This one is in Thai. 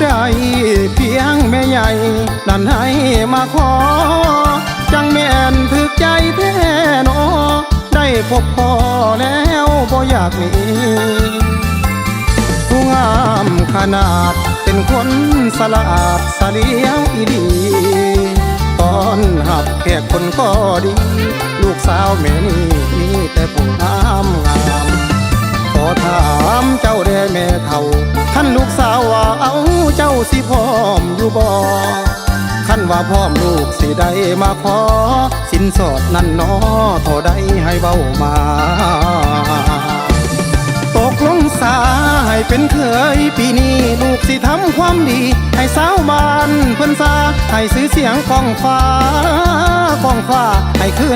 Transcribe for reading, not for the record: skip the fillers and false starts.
ได้เพียงแม่ใหญ่นั่นให้มาขอจังแม่นถึกใจแท้หนอได้พบพ่อแล้วบ่อยากหนีผู้งามขนาดเป็นคนสลาดเสลียวอีดีตอนหับแขกคนก็ดีลูกสาวแม่นี่มีแต่ผู้งามขอถามเจ้าได้แม่เฒ่าท่านลูกสาวว่าเอาเจ้าสิพร้อมอยู่บ่คันว่าพร้อมลูกสิได้มาขอสินสอดนั่นน้อเท่าใดให้เว้ามาตกลงสาให้เป็นเคยปีนี้ลูกสิทำความดีให้สาวบ้านเพิ่นซาให้ซื้อเสียงก้องฟ้าให้คือ